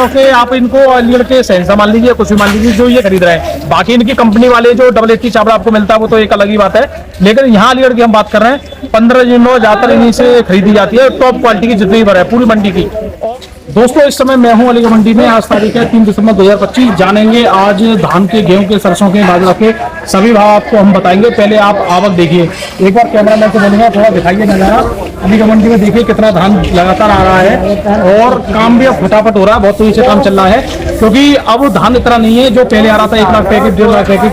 दिनों के आप इनको अलीगढ़ के सहनसा मान लीजिए, कुछ भी मान लीजिए, जो ये खरीद रहे हैं। बाकी इनकी कंपनी वाले जो डबल 80 चावल आपको मिलता है वो तो एक अलग ही बात है, लेकिन यहाँ अलीगढ़ की हम बात कर रहे हैं 15 दिनों ज्यादातर इन्हीं से खरीदी जाती है, टॉप क्वालिटी की जितनी भर है पूरी मंडी की। दोस्तों इस समय मैं हूं अलीगढ़ मंडी में। आज तारीख है 3 दिसंबर 2025। जानेंगे आज धान के, गेहूं के, सरसों के, बाजरा के सभी भाव आपको हम बताएंगे। पहले आप आवक देखिए, एक बार कैमरामैन को बोलूंगा थोड़ा दिखाइए नजारा। अलीगढ़ मंडी में देखिए कितना धान लगातार आ रहा है और काम भी अब फटाफट हो रहा है, बहुत तेजी से काम चल रहा है, क्योंकि अब धान इतना नहीं है जो पहले आ रहा था 1 lakh packet, 1.5 lakh packet,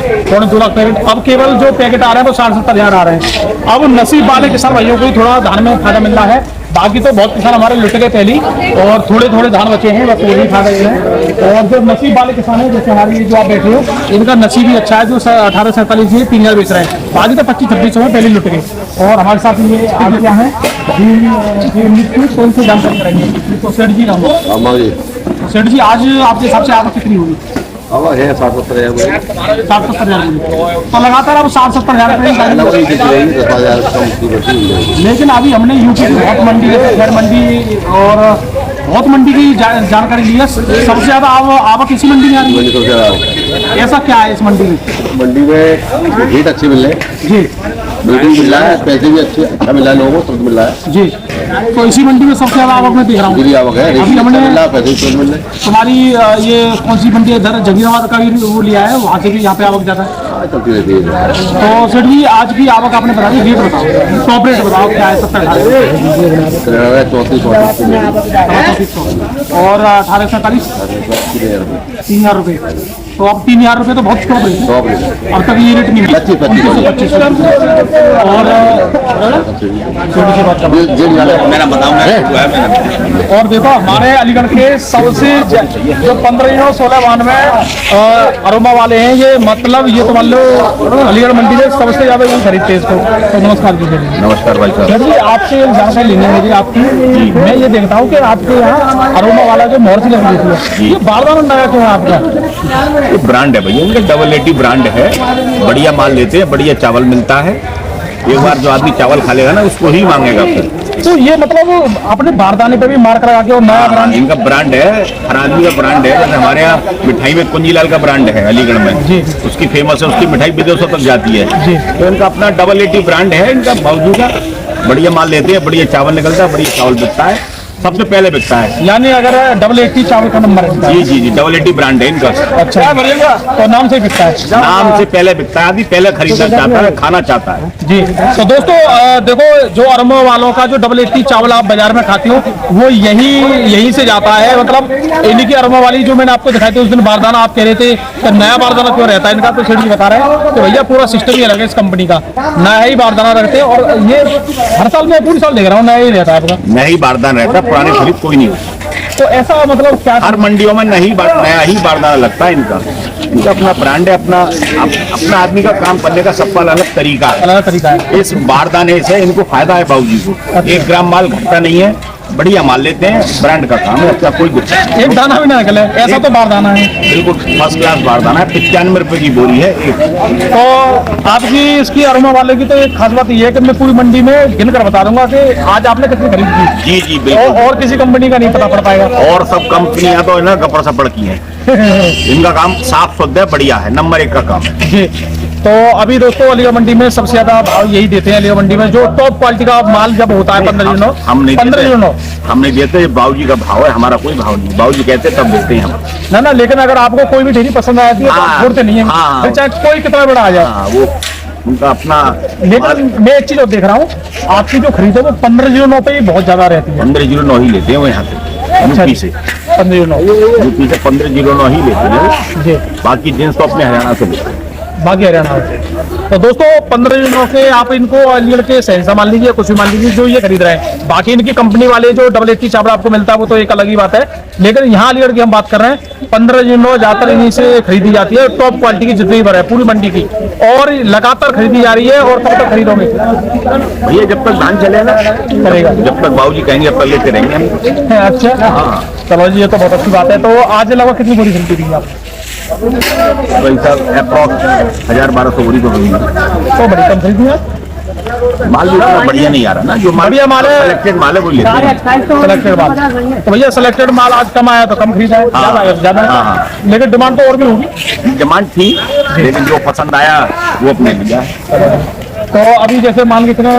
2 lakh packet. अब केवल जो पैकेट आ रहे हैं वो 60-70 हजार आ रहे हैं। अब नसीब वाले किसान भाइयों को ही थोड़ा धान में फायदा मिल रहा है, बाकी तो बहुत किसान हमारे लुट गए पहली और थोड़े थोड़े धान बचे हैं, बस वही खा रहे हैं। और जो नसीब वाले किसान हैं, जैसे हमारे जो आप बैठे हो, इनका नसीब ही अच्छा है, जो 1847 से 3000 बेच रहे हैं, बाकी तो 25-26 में पहले लुट गए। और हमारे साथ ये आगे क्या है, कौन सी जानकारी करेंगे तो सेठ जी रहूँगा। सेठ जी आज आपके हिसाब से आवक कितनी होगी? अब है 7-70 हजार, 7-70 हजार। तो लगातार अब 7-70 हजार लेकिन अभी हमने यूपी की बहुत मंडी, खैर मंडी और बहुत मंडी की जानकारी ली है। सबसे ज्यादा आवक इसी मंडी में आ रही है, ऐसा क्या है इस मंडी में? मंडी में रेट अच्छे मिल रहे हैं जी, रेटिंग मिल रहा है, पैसे भी अच्छा मिल रहा है, लोगों को सब मिल रहा है जी। तो इसी मंडी में सबसे ज्यादा आवक में देख रहा हूँ, आवक है, अभी हमने पैसे मिल रहे हैं। तुम्हारी ये कौन सी मंडी है इधर जगीराबाद का भी वो लिया है, वहाँ से भी यहाँ पे आवक ज्यादा है चलती रहती है। तो सेठ जी आज की आवक आपने बता दी, रेट बताओ, टॉप रेट बताओ क्या है? 70 और 1847 3,000 रुपये। तो अब 3,000 रुपये तो बहुत टॉप रेट, अब तक ये रेट नहीं मिला। 25 और देखो हमारे अलीगढ़ के सबसे जो 15-16 अरोमा वाले हैं, ये मतलब ये तो मान लो अलीगढ़ मंडी में सबसे ज्यादा ये खरीदते हैं इसको। तो नमस्कार जी। नमस्कार भाई साहब जी, आपसे जानकारी लेने मेरी आपकी, मैं ये देखता हूँ कि आपके यहाँ अरोमा वाला जो मोहर लगी है, ये बारदाना नया क्यों है आपका? ये ब्रांड है भैया, इनका डबल 80 ब्रांड है, बढ़िया माल देते हैं, बढ़िया चावल मिलता है। एक बार जो आदमी चावल खा लेगा ना उसको ही मांगेगा फिर। तो ये मतलब अपने बारदाने पे भी मार्क लगा के और नया ब्रांड, इनका ब्रांड है, हर आदमी का ब्रांड है। जैसे हमारे यहाँ मिठाई में कुंजीलाल का ब्रांड है अलीगढ़ में जी, उसकी फेमस है, उसकी मिठाई विदेशों तक जाती है जी। तो इनका अपना डबल 80 ब्रांड है, इनका बावजूद का बढ़िया माल लेते हैं, बढ़िया चावल निकलता है, बढ़िया चावल बिकता है, सबसे पहले बिकता है। यानी अगर डबल 80 चावल का नंबर है जी जी जी, डबल 80 ब्रांड है इनका। अच्छा, तो नाम से बिकता है, नाम से पहले बिकता है, आदमी पहले खरीदना चाहता है, खाना चाहता है जी। तो दोस्तों देखो, जो अरोमा वालों का जो डबल 80 चावल आप बाजार में खाते हो वो यही से जाता है। मतलब इन्हीं की अरोमा वाली जो मैंने आपको दिखाई थी उस दिन बारदाना आप कह रहे थे तो नया बारदाना क्यों रहता है इनका, तो सेठ जी बता रहे हैं तो भैया पूरा सिस्टम ही अलग है इस कंपनी का, नया ही बारदाना रखते हैं। और ये हर साल मैं पूरी साल देख रहा हूँ नया ही रहता है आपका, नया ही बारदाना रहता है, पुराने खरीद कोई नहीं। तो ऐसा मतलब क्या हर मंडियों में नया ही बारदाना लगता है इनका अपना ब्रांड है, अपना आदमी का काम करने का सबका अलग तरीका है। इस बारदाने से इनको फायदा है बाबूजी को, 1 ग्राम माल घटता नहीं है, बढ़िया माल लेते हैं, ब्रांड का काम है, अपना कोई एक दाना भी ना निकले, ऐसा तो बारदाना है, बिल्कुल फर्स्ट क्लास बारदाना है। 95 रुपए की बोरी है एक। तो आपकी इसकी अरोमा वाले की तो एक खास बात ये है कि मैं पूरी मंडी में गिन कर बता दूंगा कि आज आपने कितनी खरीद की। जी जी बिल्कुल, और किसी कंपनी का नहीं पता पड़ पाएगा, और सब कंपनियां तो है ना गपड़ सपड़ की है। इनका काम साफ शुद्ध है, बढ़िया है, नंबर 1 का काम है जी। तो अभी दोस्तों अलीगढ़ मंडी में सबसे ज्यादा भाव यही देते हैं, अलीगढ़ मंडी में जो टॉप क्वालिटी का माल जब होता है 15 दिनों हम नहीं देते, बाबूजी का भाव है, हमारा कोई भाव नहीं, बाबूजी कहते तब देते हैं हम ना। लेकिन अगर आपको कोई भी ढेरी पसंद आती है तो छोड़ते नहीं है, चाहे कोई कितना बड़ा आ जाए, वो उनका अपना। लेकिन मैं एक चीज और देख रहा हूँ, आपकी जो खरीदो वो 1509 पे ही बहुत ज्यादा रहती है। 1509 ही लेते हैं वो यहाँ से, यूपी से 1509, यूपी से 1509 ही लेते हैं जी। बाकी जींस तो अपने हरियाणा से लेते हैं, बाकी हरियाणा। तो दोस्तों 15 दिनों के आप इनको अलीगढ़ के सहनसा मान लीजिए, कुछ भी मान लीजिए, जो ये खरीद रहे हैं। बाकी इनकी कंपनी वाले जो डबल 80 चावल आपको मिलता है वो तो एक अलग ही बात है, लेकिन यहाँ अलीगढ़ की हम बात कर रहे हैं 15 दिनों ज्यादातर इन्हीं से खरीदी जाती है, टॉप क्वालिटी की जितनी भर है पूरी मंडी की, और लगातार खरीदी जा रही है। और कब तक खरीदोगे भैया? जब तक धान चलेगा करेगा, जब तक बाबूजी कहेंगे तब तक लेते रहेंगे हम। अच्छा हाँ, चलो जी, ये तो बहुत अच्छी बात है। तो आज लगभग कितनी बोरी खरीदी थी आप? भाई साहब अप्रॉक्स 1000-1200 बोरी को खरीदी, तो बड़ी कम खरीदी है। माल भी इतना बढ़िया नहीं आ रहा ना, जो बढ़िया माल है, सिलेक्टेड माल है वो लेते हैं। सिलेक्टेड माल। तो भैया सिलेक्टेड माल आज कम आया तो कम खरीदा है, ज्यादा हाँ, है, लेकिन डिमांड तो और भी होगी। डिमांड थी, लेकिन जो पसंद आया वो अपने लिया है। तो अभी जैसे मान के इतने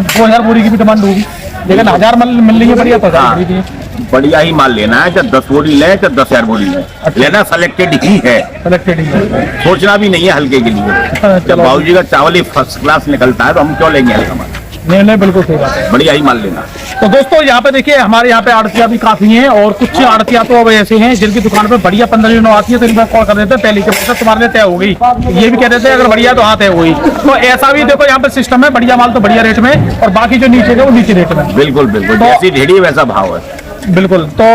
2000 बोरी की भी डिमांड होगी, लेकिन 1000 मिल रही है बढ़िया तो 1000 खरीदिए। बढ़िया ही माल लेना है, चाहे 10 बोरी ले चाहे 10,000 बोरी ले, लेना सिलेक्टेड ही है, सिलेक्टेड ही है। सोचना भी नहीं है हल्के के लिए। जब बाबूजी का चावल ही फर्स्ट क्लास निकलता है तो हम क्यों लेंगे हल्का माल? नहीं बिल्कुल सही बात है। बढ़िया ही माल लेना। तो दोस्तों यहाँ पे देखिए हमारे यहाँ पे आड़तियाँ भी काफी हैं, और कुछ आड़तियाँ तो अब ऐसे हैं जिनकी दुकान पे बढ़िया 15 दिनों आती है तो इनको कॉल कर देते हैं पहले के तुम्हारे लिए तय हो गई, ये भी कह देते हैं अगर बढ़िया तो हाँ तय हो गई। तो ऐसा भी देखो यहाँ पे सिस्टम है, बढ़िया माल तो बढ़िया रेट में और बाकी जो नीचे है वो नीचे रेट में। बिल्कुल बिल्कुल, तो- जैसी ढेड़ी वैसा भाव है। बिल्कुल। तो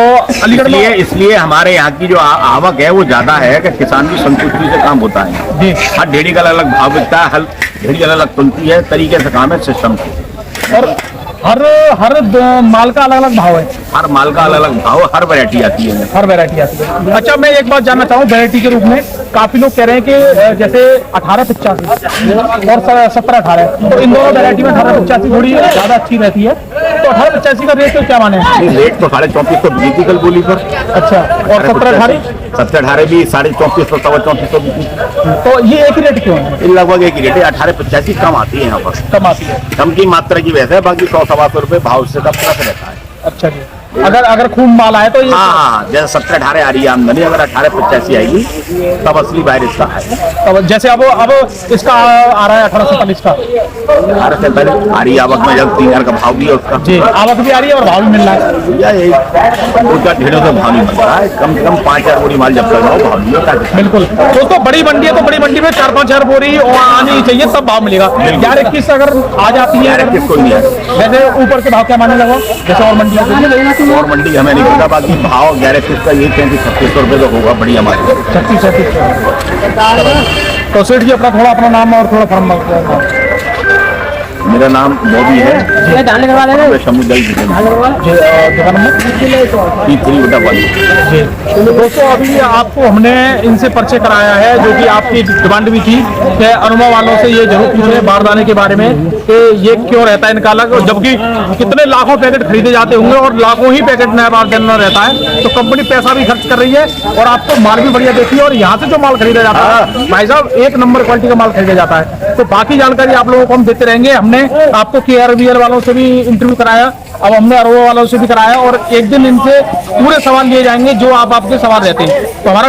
अलीगढ़ में इसलिए हमारे यहाँ की जो आवक है वो ज्यादा है कि किसान की संतुष्टि से काम होता है। जी, हर ढेड़ी का अलग भाव बिकता है, हर ढेड़ी अलग अलग तुलती है, तरीके से काम है, सिस्टम से। और हर माल का अलग अलग भाव है, हर माल का अलग अलग भाव, हर वैरायटी आती है। हर वैरायटी आती है। अच्छा मैं एक बात जानना चाहूँ वैरायटी के रूप में, काफी लोग कह रहे हैं कि जैसे 1885 और 1718, तो इन दोनों वैरायटी में 1885 थोड़ी ज्यादा अच्छी रहती है, तो 1885 का रेट तो क्या माने? रेट तो 3450 तो बिकी कल बोली पर। अच्छा, और 1718? 1718 भी 3450 3450 बिकी। तो ये एक ही रेट क्यों है? ये लगभग एक ही रेट है। 1885 कम आती है यहाँ पर, कम आती है। कम की मात्रा की वजह से, बाकी 100-125 रुपए भाव से कम प्लस रहता है। अच्छा जी, अगर खूब माल आए तो ये हाँ, जैसे 1718 आ रही है आमदनी, अगर 1885 आएगी तब असली बाहर इसका है। तब जैसे अब इसका आ रहा है 1840 का 1845 आ रही है आवक में, जब 3000 का भाव भी है उसका। जी, आवक भी आ रही है और भाव भी मिल रहा है। या यही उनका ढेरों से भाव नहीं बनता है, कम से कम 5000 बोरी माल जब तक जाओ भाव नहीं होता है। बिल्कुल दोस्तों, बड़ी मंडी है तो बड़ी मंडी में 4-5 हजार बोरी और आनी चाहिए तब भाव मिलेगा। 11-21 अगर आ जाती है, डायरेक्ट किसको नहीं है। वैसे ऊपर के भाव क्या माने लगा जैसे और मंडी और मंडी हमें नहीं पता, बाकी भाव 11 का ये 3500 रुपये तो होगा बढ़िया माल। 36। तो सेठ जी अपना नाम और थोड़ा फर्म। मेरा नाम बॉबी है, मैं समुदाय दुकान नंबर 3/1। जी। तो दोस्तों अभी आपको हमने इनसे परिचय कराया है, जो कि आपकी डिमांड भी थी कि अनुभव वालों से ये जरूर पूछे बारदाने के बारे में कि ये क्यों रहता है इनका अलग, जबकि कितने लाखों पैकेट खरीदे जाते होंगे और लाखों ही पैकेट नया बारदाना रहता है। तो कंपनी पैसा भी खर्च कर रही है और आपको माल भी बढ़िया देती है, और यहाँ से जो माल खरीदा जाता है भाई साहब एक नंबर क्वालिटी का माल खरीदा जाता है। तो बाकी जानकारी आप लोगों को हम देते रहेंगे। हमने आपको KRVL वालों से भी इंटरव्यू कराया, अब हमने अरवा वालों से भी कराया, और एक दिन इनसे पूरे सवाल लिए जाएंगे जो आपके सवाल रहते हैं। तो हमारा